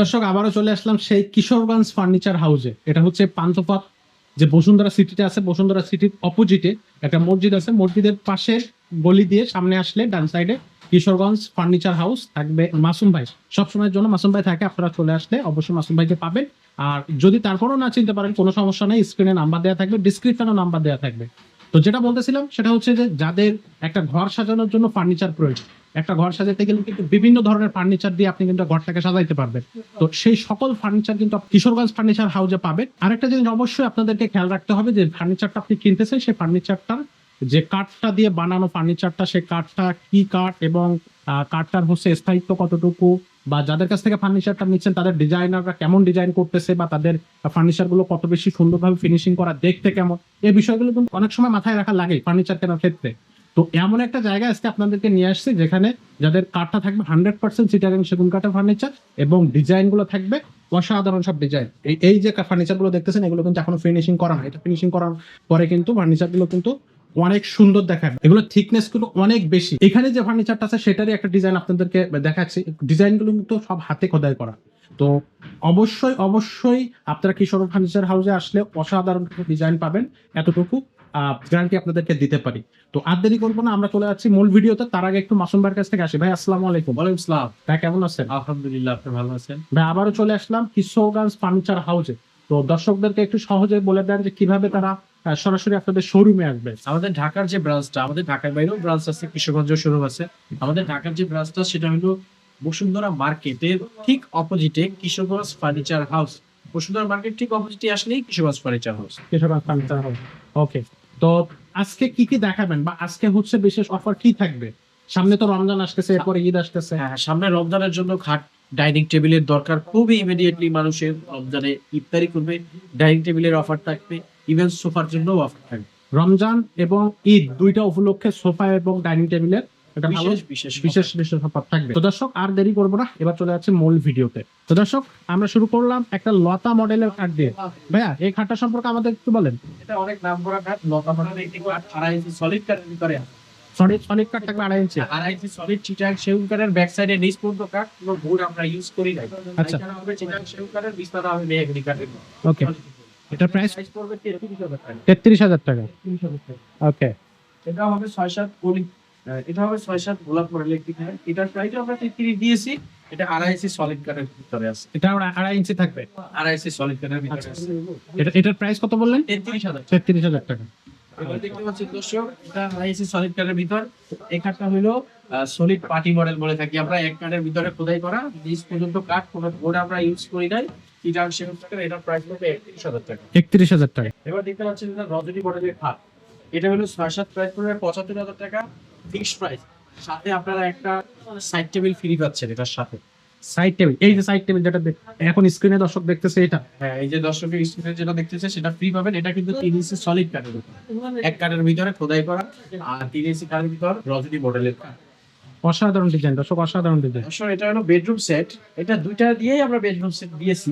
দর্শক আবারও চলে আসলাম সেই কিশোরগঞ্জ ফার্নিচার হাউসে। এটা হচ্ছে পান্থপথ, যে বসুন্ধরা সিটিতে আছে। বসুন্ধরা সিটির অপোজিটে একটা মসজিদ আছে, মসজিদের পাশে গলি দিয়ে সামনে আসলে ডান সাইডে কিশোরগঞ্জ ফার্নিচার হাউস থাকবে। মাসুম ভাই সবসময়ের জন্য মাসুম ভাই থাকে, আপনারা চলে আসলে অবশ্যই মাসুম ভাইকে পাবেন। আর যদি তারপরেও না চিনতে পারেন কোনো সমস্যা নেই, স্ক্রিনে নাম্বার দেওয়া থাকবে, ডিসক্রিপশনে নাম্বার দেওয়া থাকবে। তো যেটা বলতেছিলাম সেটা হচ্ছে যে যাদের একটা ঘর সাজানোর জন্য ফার্নিচার প্রয়োজন, একটা ঘর সাজাতে গেলে কিন্তু বিভিন্ন ধরনের ফার্নিচার দিয়ে আপনি কিন্তু ঘরটাকে সাজাইতে পারবেন। তো সেই সকল ফার্নিচার কিন্তু কিশোরগঞ্জ ফার্নিচার হাউসে পাবেন। আরেকটা জিনিস অবশ্যই আপনাদেরকে খেয়াল রাখতে হবে, যে ফার্নিচারটা আপনি কিনতেছেন সেই ফার্নিচারটার যে কাঠটা দিয়ে বানানো ফার্নিচারটা, সেই কাঠটা কি কাঠ এবং কাঠটার হচ্ছে স্থায়িত্ব কতটুকু, বা যাদের কাছ থেকে ফার্নিচারটা নিচ্ছেন তাদের ডিজাইনাররা কেমন ডিজাইন করতেছে, বা তাদের ফার্নিচার গুলো কত বেশি সুন্দরভাবে ফিনিশিং করা, দেখতে কেমন, এই বিষয়গুলো কিন্তু অনেক সময় মাথায় রাখা লাগে ফার্নিচার কেনার ক্ষেত্রে। তো এমন একটা জায়গা আজকে আপনাদেরকে নিয়ে আসছে যেখানে যাদের কাঠটা থাকবে 100% চিটাগাং সেগুন কাঠের ফার্নিচার, এবং ডিজাইন গুলো থাকবে অসাধারণ সব ডিজাইন। এই যে ফার্নিচার গুলো দেখতেছেন এগুলো কিন্তু এখনো ফিনিশিং করা হয়, এটা ফিনিশিং করার পরে কিন্তু ফার্নিচার গুলো কিন্তু অনেক সুন্দর দেখাবে। এগুলো থিকনেস গুলো অনেক বেশি। এখানে যে ফার্নিচারটা আছে সেটারই একটা ডিজাইন আপনাদেরকে দেখাচ্ছি। ডিজাইন গুলো কিন্তু সব হাতে খোদাই করা। তো অবশ্যই অবশ্যই আপনারা কিশোর ফার্নিচার হাউসে আসলে অসাধারণ ডিজাইন পাবেন, এতটুকু গ্যারান্টি আপনাদেরকে দিতে পারি। তো আর দেরি করবো না, আমরা চলে যাচ্ছি মূল ভিডিওতে। তার আগে একটু মাসুম ভাইয়ের কাছ থেকে আসি। ভাই আসসালামু আলাইকুম। ওয়ালাইকুম আসসালাম। ভাই কেমন আছেন? আলহামদুলিল্লাহ, আপনি ভালো আছেন? ভাই আবারও চলে আসলাম কিশোরগঞ্জ ফার্নিচার হাউসে। তো দর্শকদেরকে একটু সহজে বলে দেন যে কিভাবে তারা সরাসরি আপনাদের শোরুমে আসবে। আমাদের ঢাকার যে ব্রাঞ্চটা, আমাদের ঢাকার বাইরেও ব্রাঞ্চ আছে, কিশোরগঞ্জেও শোরুম আছে। আমাদের ঢাকার যে ব্রাঞ্চটা সেটা হলো বসুন্ধরা মার্কেটের ঠিক অপোজিটে Kishoreganj furniture house. Bashundhara market ঠিক অপোজিটে আসলেই Kishoreganj furniture house. Kishoreganj furniture house. Okay. তো আজকে কি কি দেখাবেন, বা আজকে হচ্ছে বিশেষ অফার কি থাকবে? সামনে তো রমজান আসতেছে, এরপরে ঈদ আসতেছে। হ্যাঁ, সামনে রমজানের জন্য খাট ডাইনিং টেবিলের দরকার খুবই ইমিডিয়েটলি। মানুষের রমজানে ইফতারি করবে, ডাইনিং টেবিলের অফার থাকবে, ইভেন সোফার জন্য অফার থাকবে। রমজান এবং ঈদ দুইটা উপলক্ষে সোফা এবং ডাইনিং টেবিলের একটা ভালো বিশেষ বিশেষ বিশেষ অফার থাকবে। তো দর্শক আর দেরি করবো না, এবার চলে যাচ্ছে মূল ভিডিওতে। তো দর্শক আমরা শুরু করলাম একটা লতা মডেলের খাট দিয়ে। ভাইয়া এই খাটটা সম্পর্কে আমাদের একটু বলেন। এটা অনেক নাম করা কাঠ, লতা মডেলের একটি কাঠ, 2.5 ইঞ্চি সলিড কাঠের ভিতরে আছে। সলিড কাঠ থাকবে 2.5 ইঞ্চি। 2.5 ইঞ্চি সলিড চিটাং সেগুন কাঠের ব্যাক সাইডে নিচ পর্যন্ত কাঠ, কোনো বোর্ড আমরা ইউজ করি নাই। আচ্ছা। এছাড়া হবে চিটাং সেগুন কাঠের, বিছানা হবে মেহগনি কাঠের। ওকে। এটার প্রাইস প্রাইস পড়বে 33,000 টাকা। 33,000 টাকা। 33,000 টাকা। ওকে। এটা হবে 6-7 গলি, এটা হবে 6-7 গোলাপ মডেলের একটি কাঠ। এটার প্রাইস আমরা 33 দিয়েছি। এটা 2.5 ইঞ্চি সলিড কাঠের ভিতরে আছে। এটা 2.5 ইঞ্চি থাকবে। 2.5 ইঞ্চি সলিড কাঠের ভিতরে আছে। এটার প্রাইস কত বললেন? 33,000। 33,000 টাকা। এবার দেখতে পাচ্ছেন দর্শক, এটা 2.5 ইঞ্চি সলিড কাঠের ভিতর। এই কাঠটা হলো সলিড পার্টি মডেল বলে থাকি আমরা। এক কাঠের ভিতরে খোদাই করা, নিচ পর্যন্ত কাঠ, কোনো বোর্ড আমরা ইউজ করি নাই। চিটাং সেগুন কাঠের, এটার প্রাইস হবে 31,000 টাকা। 31,000 টাকা। এবার দেখতে পাচ্ছেন এটা রজনী মডেলের খাট। এটা হলো 6-7 প্রাইস পড়বে 75,000 টাকা ফিক্সড প্রাইস। সাথে আপনারা একটা সাইড টেবিল ফ্রি পাচ্ছেন এটার সাথে। সাইড টেবিল, এই যে সাইড টেবিল যেটা এখন স্ক্রিনে দর্শক দেখতেছে, এটা হ্যাঁ, এই যে দর্শকের স্ক্রিনে যেটা দেখতেছে সেটা ফ্রি পাবেন। এটা কিন্তু 3 ইঞ্চি সলিড কাঠের উপর, এক কাঠের ভিতরে খোদাই করা, আর 3 ইঞ্চি কাঠের ভিতর রজনী মডেলের কাঠ। অসাধারণ ডিজাইন দর্শক, অসাধারণ ডিজাইন। দর্শক এটা হলো বেডরুম সেট। এটা দুইটা দিয়েই আমরা বেডরুম সেট দিয়েছি,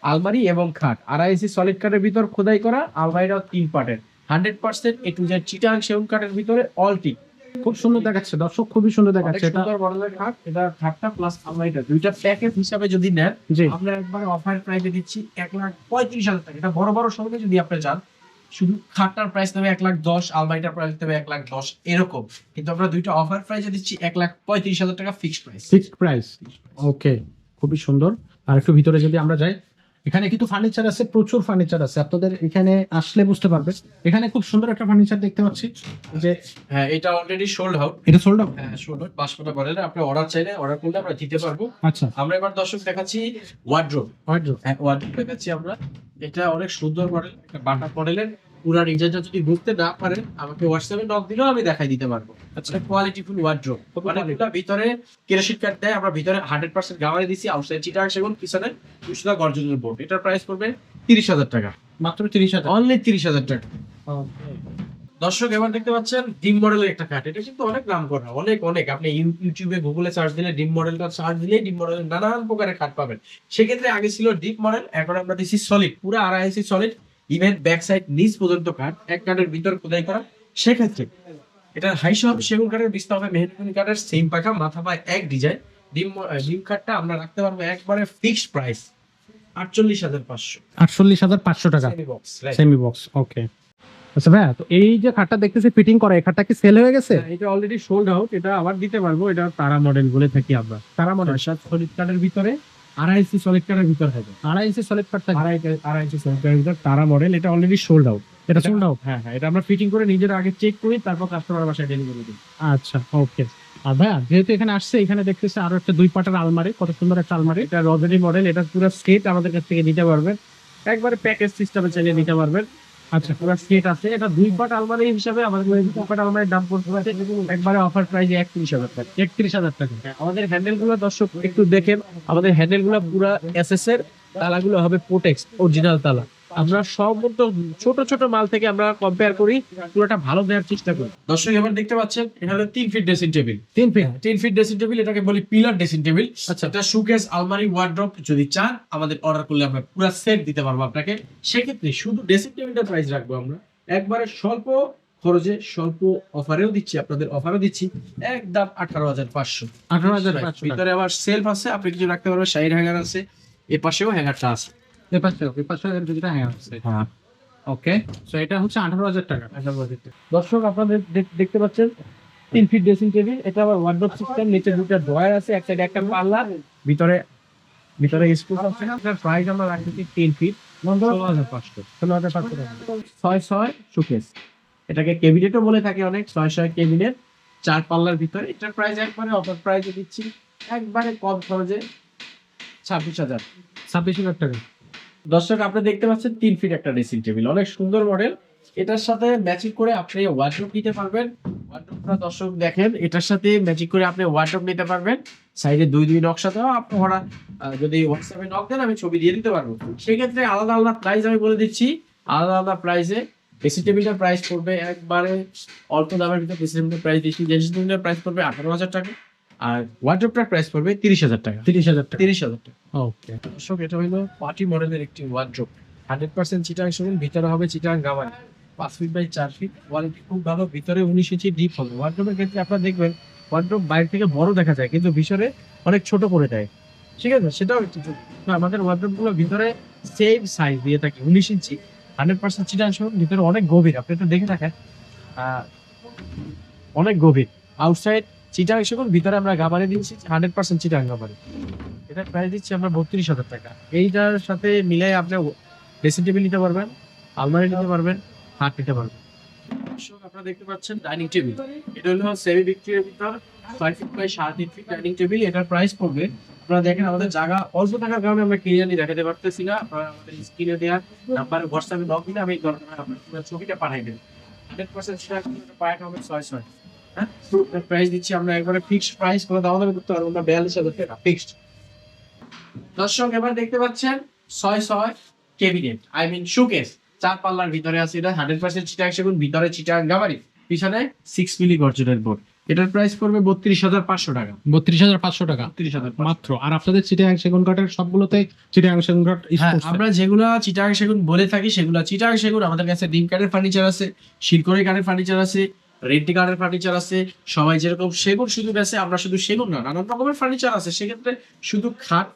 আলমারি এবং খাট। 2.5 ইঞ্চি সলিড কাঠের ভিতর খোদাই করা, আলমারিটাও 3 পার্টের, 100% এ টু জেড চিটাং সেগুন কাঠের ভিতরে অল টিক। খুব সুন্দর দেখাচ্ছে দর্শক, খুবই সুন্দর অনেক দেখাচ্ছে এটা। সুন্দর মডেলের খাট। এটা খাটটা প্লাস আলমারিটা দুইটা প্যাকেজ হিসাবে যদি নেন, জি। আমরা একবারে অফার প্রাইসে দিচ্ছি 1,35,000 টাকা। এটা বড় বড় শোরুমে যদি আপনি যান, শুধু খাটটার প্রাইস নেবে 1,10,000, আলমারিটার প্রাইস নেবে 1,10,000 এরকম। কিন্তু আমরা দুইটা অফার প্রাইসে দিচ্ছি 1,35,000 টাকা fixed price. Fixed price. Okay, খুবই সুন্দর। আর একটু ভিতরে যদি আমরা যাই, এখানে কিন্তু ফার্নিচার আছে, প্রচুর ফার্নিচার আছে। আপনাদের এখানে আসলে বুঝতে পারবে। এখানে খুব সুন্দর একটা ফার্নিচার দেখতে পাচ্ছি, যে হ্যাঁ, এটা অলরেডি সোল্ড আউট। এটা সোল্ড আউট। হ্যাঁ, সোল্ড আউট। 5 বলে আপনি অর্ডার চাইলে অর্ডার করলে আমরা দিতে পারবো। আচ্ছা। আমরা এবার দর্শক দেখাচ্ছি ওয়ার্ড্রোব। ওয়ার্ড্রোব। হ্যাঁ, ওয়ার্ড্রোব দেখাচ্ছি আমরা। এটা অনেক সুন্দর মডেল, একটা বাটা মডেলের। পুরো ডিজাইনটা যদি বুঝতে না পারেন, আমাকে হোয়াটসঅ্যাপে নক দিলেও আমি দেখাই দিতে পারবো। আচ্ছা। কোয়ালিটিফুল ওয়ার্ড্রোব, অনেকগুলা ভিতরে কেরোসিন কাঠ দেয়। আমরা ভিতরে 100% গাওয়ারে দিছি, আউটসাইড চিটাং সেগুন, পিছনে 200 গর্জনের বোর্ড। এটার প্রাইস পড়বে 30,000 টাকা। মাত্র 30,000। অনলি 30,000 টাকা। দর্শক এবার দেখতে পাচ্ছেন ডিম মডেলের একটা কাঠ। এটা কিন্তু অনেক নাম করা, অনেক অনেক। আপনি ইউটিউবে গুগলে সার্চ দিলে ডিম মডেলটা সার্চ দিলেই ডিম মডেলের নানান প্রকারের খাট পাবেন। সেক্ষেত্রে আগে ছিল ডিপ মডেল, এখন আমরা দিচ্ছি সলিড, পুরো 2.5 ইঞ্চি সলিড, ইভেন ব্যাক সাইড নিচ পর্যন্ত কাঠ, এক কাঠের ভিতর খোদাই করা। সেক্ষেত্রে এটার হাইস হবে সেগুন কাঠের, বিস্তা হবে মেহগনি কাঠের, সেম পাখা, মাথা পায় এক ডিজাইন। ডিম খাটটা আমরা রাখতে পারবো একবারে ফিক্সড প্রাইস 48,500 48,500 টাকা semi box. Semi box. Okay আচ্ছা ভাইয়া, তো এই যে খাটটা দেখতেছি ফিটিং করা, এই খাটটা কি সেল হয়ে গেছে? এটা অলরেডি সোল্ড আউট, এটা আবার দিতে পারবো। এটা তারা মডেল বলে থাকি আমরা। তারা মডেল সলিড কাঠের ভিতরে 2.5 সলিড কাঠের ভিতর হবে, 2.5 ইঞ্চি সলিড কাট থাকে। 2.5 সলিড কাঠের ভিতর তারা মডেল। এটা অলরেডি সোল্ড আউট। এটা সোল্ড আউট? হ্যাঁ, এটা আমরা ফিটিং করে নিজের আগে চেক করি, তারপর কাস্টমার বাসায় ডেলিভারি দিই। আচ্ছা ওকে। আর ভাইয়া যেহেতু এখানে আসছে, এখানে দেখতেছি আরো একটা 2 পাটের আলমারি, কত সুন্দর একটা আলমারি। এটা রজনী মডেল, এটা পুরো সেট আমাদের কাছ থেকে নিতে পারবেন, একবারে প্যাকেজ সিস্টেমে চাইলে নিতে পারবেন। আচ্ছা পুরো সেট আছে। এটা 2 পাট আলমারি হিসাবে আমাদের 2 পাট আলমারির দাম পড়ছে একবারে অফার প্রাইসে 31,000 টাকা। 31,000 টাকা। আমাদের হ্যান্ডেল গুলো দর্শক একটু দেখেন, আমাদের হ্যান্ডেল গুলো পুরো এসএস এর, তালাগুলো হবে পোটেক্স অরিজিনাল তালা। আমরা সমস্ত ছোট ছোট মাল থেকে আমরা কম্পেয়ার করি, পুরোটা ভালো দেওয়ার চেষ্টা করি। দর্শক এবার দেখতে পাচ্ছেন এটা হলো 3 feet dressing table. 3 feet 3 feet dressing table, এটাকে বলি পিলার ড্রেসিং টেবিল। আচ্ছা। এটা শোকেস, আলমারি, ওয়ার্ড্রপ যদি চান আমাদের অর্ডার করলে আমরা পুরো সেট দিতে পারবো আপনাকে। সেক্ষেত্রে শুধু ড্রেসিং টেবিলটার প্রাইস রাখবো আমরা একবারে স্বল্প খরচে, স্বল্প অফারেও দিচ্ছি, আপনাদের অফারও দিচ্ছি একদম 18,500। 18,500 ভিতরে আবার সেলফ আছে, আপনি কিছু রাখতে পারবেন, সাইড হ্যাঙ্গার আছে, এর পাশেও হ্যাঙ্গারটা আছে। এপাশে দুটো হ্যাঁ আছে। হ্যাঁ, ওকে, সো এটা হচ্ছে 18,000 টাকা। দর্শক আপনাদের দেখতে পাচ্ছেন 3 ফিট ড্রেসিং টেবিল। এটা আবার ওয়ার্ডরোব সিস্টেম, নিচে দুটো ড্রয়ার আছে, এক সাইডে একটা পাল্লা, ভিতরে স্পেস আছে। এটার প্রাইস আমরা রাখছি 3 ফিট 16,500। 16,500 টাকা। 6 শোকেস, এটাকে ক্যাবিনেটও বলে থাকে অনেক। 6 ক্যাবিনেট 4 পাল্লার ভিতরে। এটার প্রাইস একবারে অফার প্রাইসে দিচ্ছি একবারে কম খরচে 26,000। 26,000 টাকা। দর্শক আপনি দেখতে পাচ্ছেন 3 ফিট একটা ড্রেসিং টেবিল, অনেক সুন্দর মডেল। এটার সাথে ম্যাচিং করে আপনি ওয়ার্ডরোব নিতে পারবেন। ওয়ার্ডরোবটা দর্শক দেখেন, এটার সাথে ম্যাচিং করে আপনি ওয়ার্ডরোব নিতে পারবেন। সাইডে 2 নকশা দেওয়া, আপনারা যদি হোয়াটসঅ্যাপে নক দেন আমি ছবি দিয়ে দিতে পারবো। সেক্ষেত্রে আলাদা আলাদা প্রাইস আমি বলে দিচ্ছি, আলাদা আলাদা প্রাইসে। ড্রেসিং টেবিলটার প্রাইস পড়বে একবারে অল্প দামের ভিতরে। ড্রেসিং টেবিলের প্রাইস দিচ্ছি, ড্রেসিং টেবিলের প্রাইস পড়বে 18,000 টাকা, আর ওয়ার্ডরোবটার প্রাইস পড়বে 30,000 টাকা। 30,000 টাকা। 30,000 টাকা। ওকে, দর্শক এটা হলো পার্টি মডেলের একটি ওয়ার্ড্রোব, 100% চিটাং শুনুন। ভিতরে হবে চিটাং গামারি, 5 ফিট বাই 4 ফিট, কোয়ালিটি খুব ভালো। ভিতরে 19 ইঞ্চি ডিপ হবে। ওয়ার্ড্রোবের ক্ষেত্রে আপনারা দেখবেন ওয়ার্ড্রোব বাইরে থেকে বড় দেখা যায়, কিন্তু ভিতরে অনেক ছোট করে দেয়, ঠিক আছে? সেটাও একটু আমাদের ওয়ার্ড্রোব গুলো ভিতরে সেম সাইজ দিয়ে থাকে, 19 ইঞ্চি, 100% চিটাং শুনুন। ভিতরে অনেক গভীর, আপনি একটু দেখে থাকেন, অনেক গভীর। আউটসাইড চিটাং শুনুন, ভিতরে আমরা গামারি দিচ্ছি 100% চিটাং গামারি। এটার প্রাইস দিচ্ছি আমরা 32,000 টাকা। এইটার সাথে মিলাই আপনি ড্রেসিং টেবিল নিতে পারবেন, আলমারি নিতে পারবেন, খাট নিতে পারবেন। দর্শক আপনারা দেখতে পাচ্ছেন ডাইনিং টেবিল, এটা হলো সেমি ভিক্টোরিয়ার ভিতর 6 feet by 3.5 feet dining table. এটার প্রাইস পড়বে, আপনারা দেখেন আমাদের জায়গা অল্প থাকার কারণে আমরা ক্লিয়ারলি দেখাতে পারতেছি না। আপনারা আমাদের স্ক্রিনে দেওয়া নাম্বারে হোয়াটসঅ্যাপে নক দিলে আমি দরকার হয় আপনার পুরো ছবিটা পাঠিয়ে দেব। 100% সেটা পায় হবে 600। হ্যাঁ, এটার প্রাইস দিচ্ছি আমরা একবারে ফিক্সড প্রাইস, কোনো দাম দামি করতে পারবো না, 42,000 টাকা ফিক্সড। দর্শক এবার দেখতে পাচ্ছেন 6 ক্যাবিনেট, আই মিন শোকেস, 4 পাল্লার ভিতরে আছে। এটা 100% চিটাং সেগুন, ভিতরে চিটাং গামারি, পিছনে 6 মিলি গর্জনের বোর্ড। এটার প্রাইস পড়বে 32,500 টাকা। 32,500 টাকা 32,000 মাত্র। আর আপনাদের চিটাং সেগুন কাঠের সবগুলোতে চিটাং সেগুন কাঠ ইউজ হ্যাঁ, করছে? আমরা যেগুলা চিটাং সেগুন বলে থাকি সেগুলা চিটাং সেগুন। আমাদের কাছে ডিম কাঠের ফার্নিচার আছে, শিলকড়ি কাঠের ফার্নিচার আছে, রেন্টি কাঠের ফার্নিচার আছে। সবাই যেরকম সেগুন শুধু বেছে, আমরা শুধু সেগুন না, নানান রকমের ফার্নিচার আছে। সেক্ষেত্রে শুধু খাট,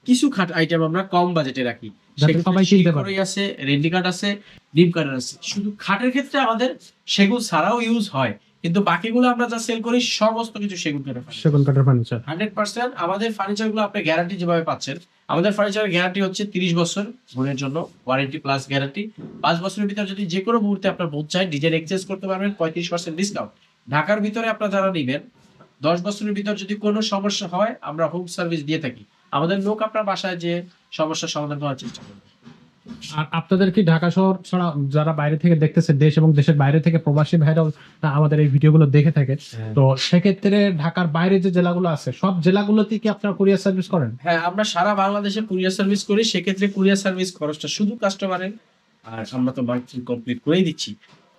কিছু খাট আইটেম আমরা কম বাজেটে রাখি। যাতে সবাই কিনতে পারে। শিলকড়ি আছে, রেন্টি কাঠ আছে, ডিম কাঠের আছে। শুধু খাটের ক্ষেত্রে আমাদের সেগুন ছাড়াও ইউজ হয়, কিন্তু বাকিগুলো আমরা যা সেল করি সমস্ত কিছু সেগুন কাঠের ফার্নিচার। সেগুন কাঠের ফার্নিচার 100%। আমাদের ফার্নিচার গুলো আপনি গ্যারান্টি যেভাবে পাচ্ছেন, আমাদের ফার্নিচারের গ্যারান্টি হচ্ছে 30 বছর গুণের জন্য ওয়ারেন্টি প্লাস গ্যারান্টি। 5 বছরের ভিতরে যদি যে কোনো মুহূর্তে আপনার বোধ চাই ডিজাইন এক্সচেঞ্জ করতে পারবেন, 35% ডিসকাউন্ট। ঢাকার ভিতরে আপনারা যারা নেবেন 10 বছরের ভিতর যদি কোনো সমস্যা হয় আমরা হোম সার্ভিস দিয়ে থাকি। আমাদের লোক আপনার বাসায় যে সমস্যার সমাধান করার চেষ্টা করবে। আর আপনাদের কি ঢাকা শহর ছাড়া যারা বাইরে থেকে দেখতেছে, দেশ এবং দেশের বাইরে থেকে প্রবাসী ভাইরাও আমাদের এই ভিডিওগুলো দেখে থাকে, তো সেক্ষেত্রে ঢাকার বাইরে যে জেলাগুলো আছে সব জেলাগুলোতে কি আপনারা কুরিয়ার সার্ভিস করেন? হ্যাঁ, আমরা সারা বাংলাদেশে কুরিয়ার সার্ভিস করি। সেক্ষেত্রে কুরিয়ার সার্ভিস খরচটা শুধু কাস্টমারের, আর আমরা তো মার্কেটিং কমপ্লিট করেই দিচ্ছি।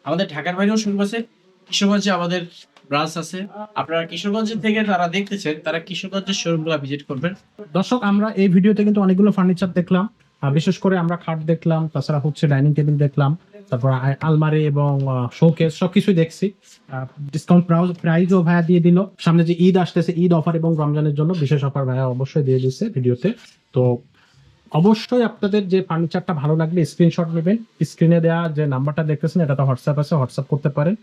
আমাদের ঢাকার বাইরেও শুরু আছে, কিশোরগঞ্জে আমাদের ব্রাঞ্চ আছে। আপনারা কিশোরগঞ্জ থেকে যারা দেখতেছেন তারা কিশোরগঞ্জের শোরুমগুলো ভিজিট করবেন। দর্শক আমরা এই ভিডিওতে কিন্তু অনেকগুলো ফার্নিচার দেখলাম, বিশেষ করে আমরা খাট দেখলাম, তাছাড়া হচ্ছে ডাইনিং টেবিল দেখলাম, তারপর আলমারি এবং শোকেস সবকিছুই দেখছি। ডিসকাউন্ট প্রাইজও ভাইয়া দিয়ে দিল। সামনে যে ঈদ আসতেছে, ঈদ অফার এবং রমজানের জন্য বিশেষ অফার ভাইয়া অবশ্যই দিয়ে দিচ্ছে ভিডিওতে। তো অবশ্যই আপনাদের যে ফার্নিচারটা ভালো লাগলে স্ক্রিনশট নেবেন। স্ক্রিনে দেওয়া যে নাম্বারটা দেখতেছেন এটাতে হোয়াটসঅ্যাপ আছে, হোয়াটসঅ্যাপ করতে পারেন।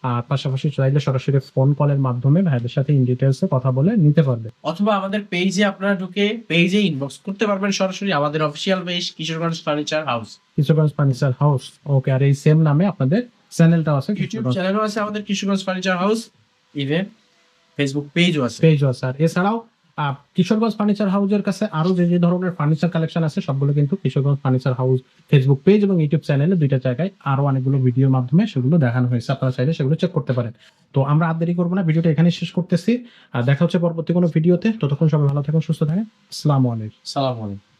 আর পাশাপাশি চাইলে সরাসরি ফোন কলের মাধ্যমে ভাইদের সাথে ইন ডিটেলসে কথা বলে নিতে পারবে। অথবা আমাদের পেজে আপনারা ঢুকে পেজে ইনবক্স করতে পারবেন সরাসরি, আমাদের official page Kishoreganj furniture house. Kishoreganj furniture house, okay. আর এই সেম নামে আপনাদের চ্যানেলটাও আছে, ইউটিউব চ্যানেলও আছে আমাদের Kishoreganj furniture house, even Facebook পেজও আছে। পেজও আছে। আর এছাড়াও কিশোরগঞ্জ ফার্নিচার হাউসের কাছে আরো যে যে ধরনের ফার্নিচার কালেকশন আছে সবগুলো কিন্তু Kishoreganj furniture house Facebook page এবং ইউটিউব চ্যানেলে দুইটা জায়গায় আরো অনেকগুলো ভিডিওর মাধ্যমে সেগুলো দেখানো হয়েছে, আপনারা চাইলে সেগুলো চেক করতে পারেন। তো আমরা আর দেরি করবো না, ভিডিওটা এখানে শেষ করতেছি। আর দেখা হচ্ছে পরবর্তী কোনো ভিডিওতে। ততক্ষণ সবাই ভালো থাকুন, সুস্থ থাকেন। আসসালামু আলাইকুম। সালাম আলাইকুম।